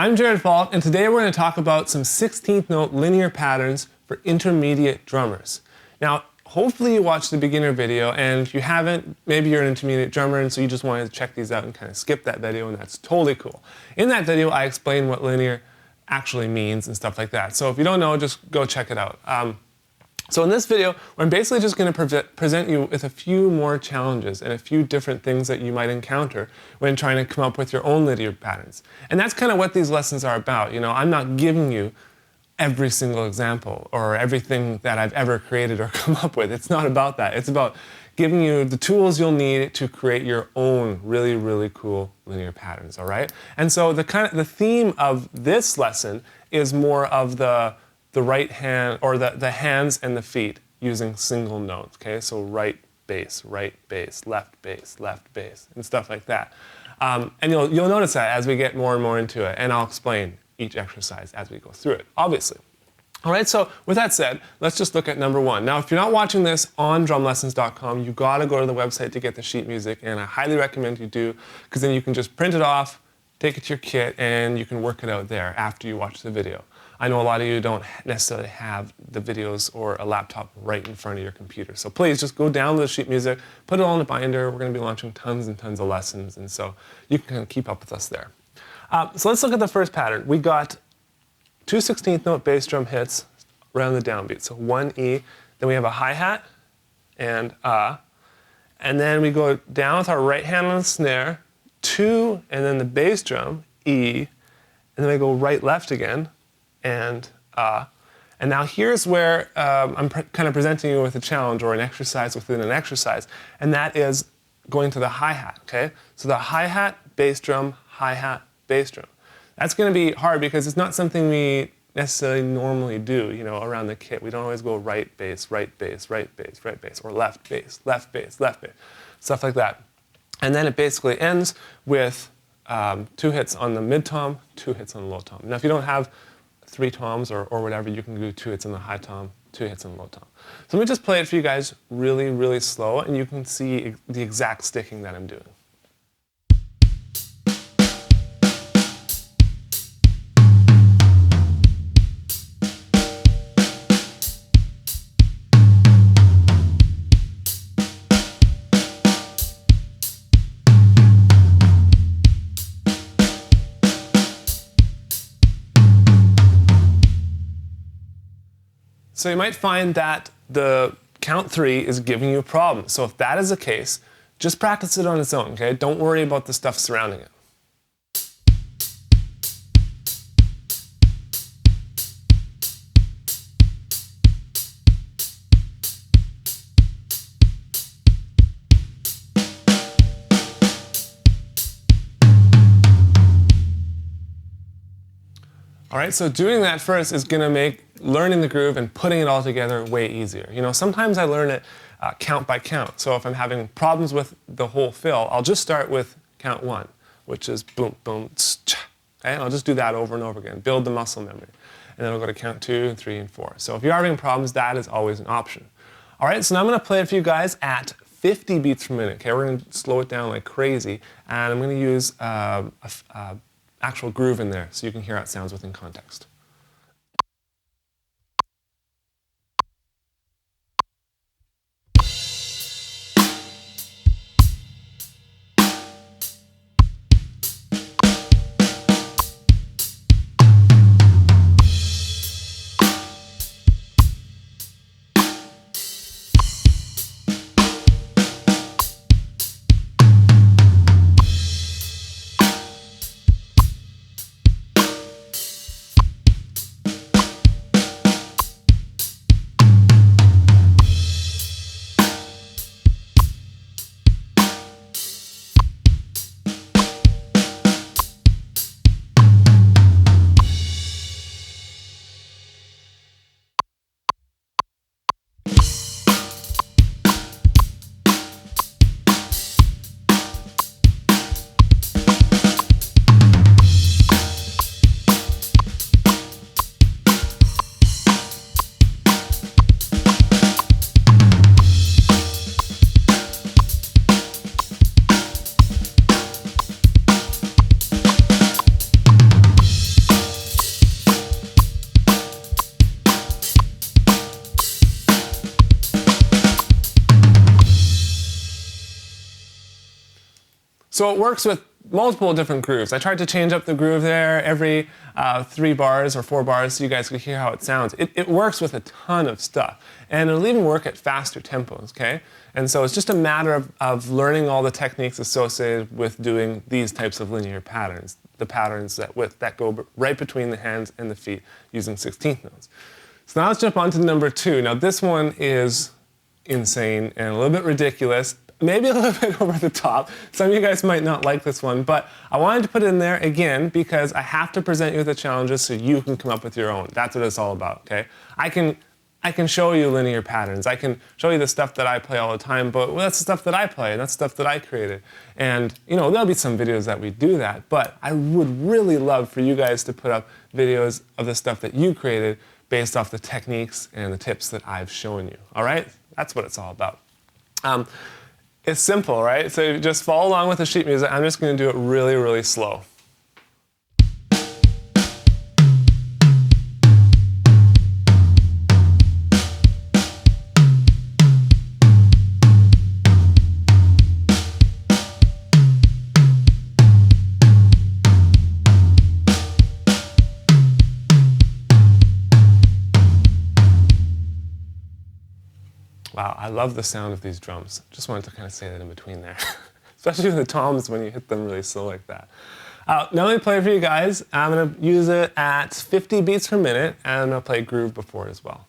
I'm Jared Falk, and today we're going to talk about some 16th note linear patterns for intermediate drummers. Now, hopefully you watched the beginner video, and if you haven't, maybe you're an intermediate drummer and so you just wanted to check these out and kind of skip that video, and that's totally cool. In that video, I explain what linear actually means and stuff like that. So if you don't know, just go check it out. So in this video, I'm basically just going to present you with a few more challenges and a few different things that you might encounter when trying to come up with your own linear patterns. And that's kind of what these lessons are about. You know, I'm not giving you every single example or everything that I've ever created or come up with. It's not about that. It's about giving you the tools you'll need to create your own really, really cool linear patterns, all right? And so the theme of this lesson is more of the right hand, or the hands and the feet using single notes, okay? So right bass, left bass, and stuff like that. And you'll notice that as we get more and more into it, and I'll explain each exercise as we go through it, obviously. All right, so with that said, let's just look at number one. Now, if you're not watching this on drumlessons.com, you gotta go to the website to get the sheet music, and I highly recommend you do, because then you can just print it off, take it to your kit, and you can work it out there after you watch the video. I know a lot of you don't necessarily have the videos or a laptop right in front of your computer. So please just go download the sheet music, put it all in a binder. We're going to be launching tons and tons of lessons, and so you can kind of keep up with us there. So let's look at the first pattern. We got two 16th note bass drum hits around the downbeat. So one E, then we have a hi-hat and then we go down with our right hand on the snare, two, and then the bass drum, E, and then we go right left again. And now here's where I'm kind of presenting you with a challenge or an exercise within an exercise, and that is going to the hi-hat, okay? So the hi-hat, bass drum, hi-hat, bass drum. That's going to be hard because it's not something we necessarily normally do, you know, around the kit. We don't always go right bass, right bass, right bass, right bass, or left bass, left bass, left bass, stuff like that. And then it basically ends with two hits on the mid-tom, two hits on the low tom. Now if you don't have three toms or whatever, you can do two hits on the high tom, two hits on the low tom. So let me just play it for you guys really, really slow, and you can see the exact sticking that I'm doing. So you might find that the count three is giving you a problem. So if that is the case, just practice it on its own, okay? Don't worry about the stuff surrounding it. All right, so doing that first is going to make learning the groove and putting it all together way easier. You know, sometimes I learn it count by count. So if I'm having problems with the whole fill, I'll just start with count one, which is boom, boom, cha. Okay, and I'll just do that over and over again, build the muscle memory. And then I'll go to count 2, 3, and 4. So if you're having problems, that is always an option. All right, so now I'm going to play it for you guys at 50 beats per minute. Okay, we're going to slow it down like crazy, and I'm going to use actual groove in there so you can hear how it sounds within context. So it works with multiple different grooves. I tried to change up the groove there every 3 bars or 4 bars so you guys could hear how it sounds. It works with a ton of stuff. And it'll even work at faster tempos, okay? And so it's just a matter of learning all the techniques associated with doing these types of linear patterns, the patterns that go right between the hands and the feet using 16th notes. So now let's jump on to number 2. Now this one is insane and a little bit ridiculous, maybe a little bit over the top. Some of you guys might not like this one, but I wanted to put it in there again because I have to present you with the challenges so you can come up with your own. That's what it's all about, okay? I can show you linear patterns. I can show you the stuff that I play all the time, but that's the stuff that I play, and that's stuff that I created. And there'll be some videos that we do that, but I would really love for you guys to put up videos of the stuff that you created based off the techniques and the tips that I've shown you, all right? That's what it's all about. It's simple, right? So just follow along with the sheet music. I'm just going to do it really, really slow. Wow, I love the sound of these drums. Just wanted to kind of say that in between there. Especially with the toms when you hit them really slow like that. Now let me play it for you guys. I'm going to use it at 50 beats per minute, and I'm going to play groove before it as well.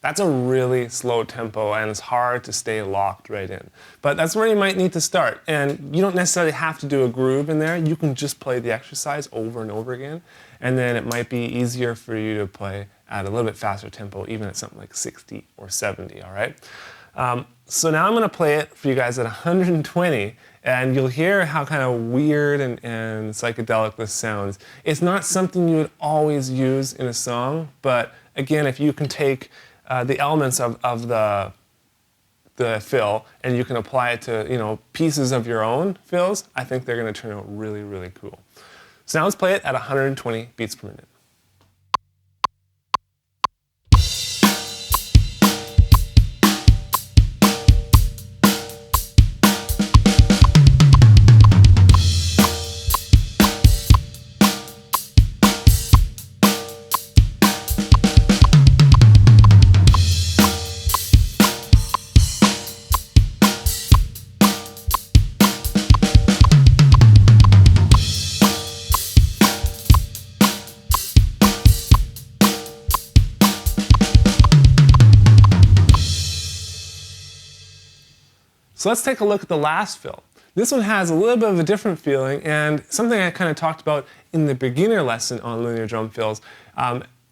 That's a really slow tempo, and it's hard to stay locked right in. But that's where you might need to start. And you don't necessarily have to do a groove in there. You can just play the exercise over and over again, and then it might be easier for you to play at a little bit faster tempo, even at something like 60 or 70, all right? So now I'm going to play it for you guys at 120, and you'll hear how kind of weird and psychedelic this sounds. It's not something you would always use in a song, but again, if you can take the elements of the fill and you can apply it to pieces of your own fills, I think they're going to turn out really, really cool. So now let's play it at 120 beats per minute. So let's take a look at the last fill. This one has a little bit of a different feeling, and something I kind of talked about in the beginner lesson on linear drum fills.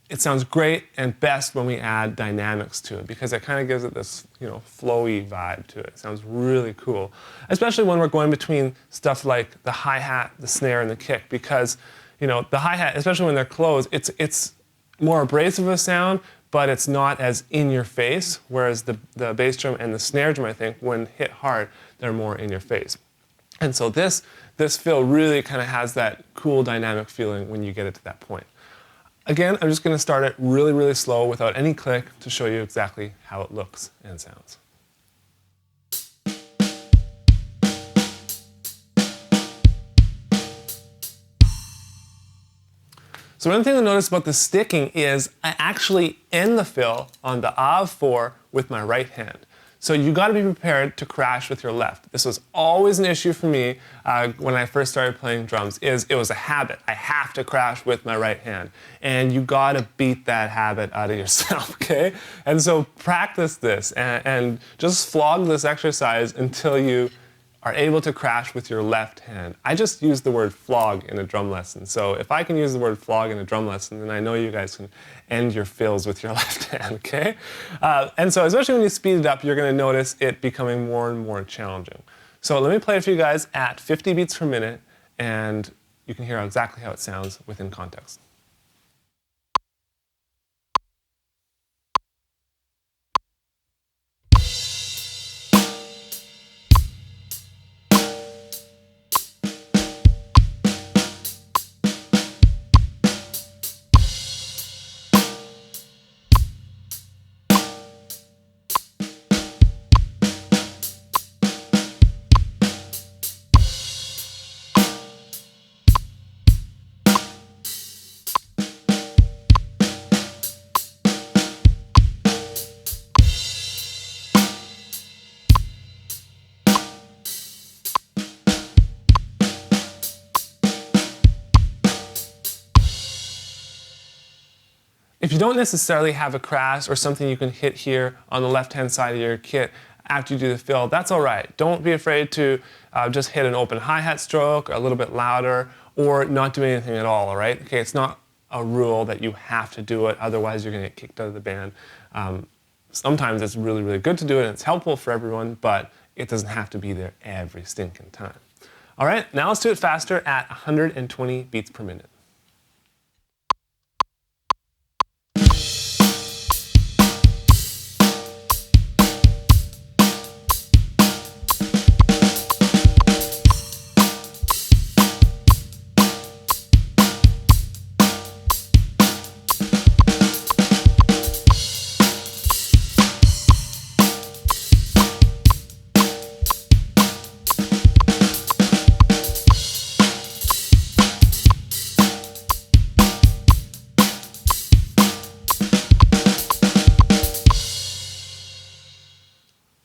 It sounds great and best when we add dynamics to it, because it kind of gives it this flowy vibe to it. It sounds really cool, especially when we're going between stuff like the hi-hat, the snare, and the kick, because the hi-hat, especially when they're closed, it's more abrasive of a sound, but it's not as in your face, whereas the bass drum and the snare drum, I think, when hit hard, they're more in your face. And so this fill really kind of has that cool dynamic feeling when you get it to that point. Again, I'm just going to start it really, really slow without any click to show you exactly how it looks and sounds. So one thing to notice about the sticking is I actually end the fill on the Av4 with my right hand. So you got to be prepared to crash with your left. This was always an issue for me when I first started playing drums. It was a habit. I have to crash with my right hand. And you got to beat that habit out of yourself, okay? And so practice this and just flog this exercise until you are able to crash with your left hand. I just used the word flog in a drum lesson. So if I can use the word flog in a drum lesson, then I know you guys can end your fills with your left hand, okay? And so especially when you speed it up, you're gonna notice it becoming more and more challenging. So let me play it for you guys at 50 beats per minute, and you can hear exactly how it sounds within context. If you don't necessarily have a crash or something you can hit here on the left-hand side of your kit after you do the fill, that's all right. Don't be afraid to just hit an open hi-hat stroke or a little bit louder or not do anything at all right? Okay, it's not a rule that you have to do it, otherwise you're gonna get kicked out of the band. Sometimes it's really, really good to do it and it's helpful for everyone, but it doesn't have to be there every stinking time. All right, now let's do it faster at 120 beats per minute.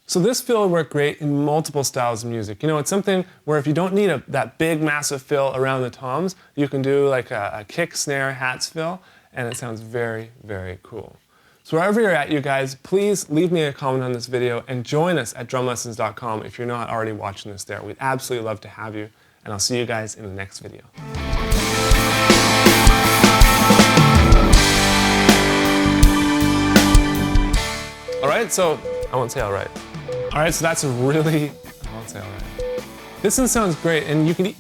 So this fill would work great in multiple styles of music. You know, it's something where if you don't need that big, massive fill around the toms, you can do like a kick, snare, hats fill, and it sounds very, very cool. So wherever you're at, you guys, please leave me a comment on this video and join us at drumlessons.com if you're not already watching this there. We'd absolutely love to have you, and I'll see you guys in the next video. All right, so I won't say all right. All right, so that's a really, I won't say all right. This one sounds great, and you can,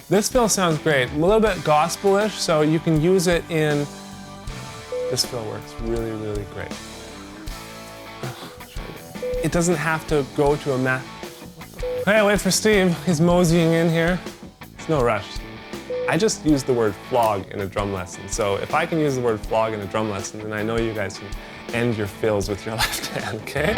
this fill sounds great. A little bit gospel-ish, so you can use it in, this fill works really, really great. It doesn't have to go to a math. Hey, wait for Steve, he's moseying in here. It's no rush. I just used the word flog in a drum lesson, so if I can use the word flog in a drum lesson, then I know you guys can end your fills with your left hand, okay?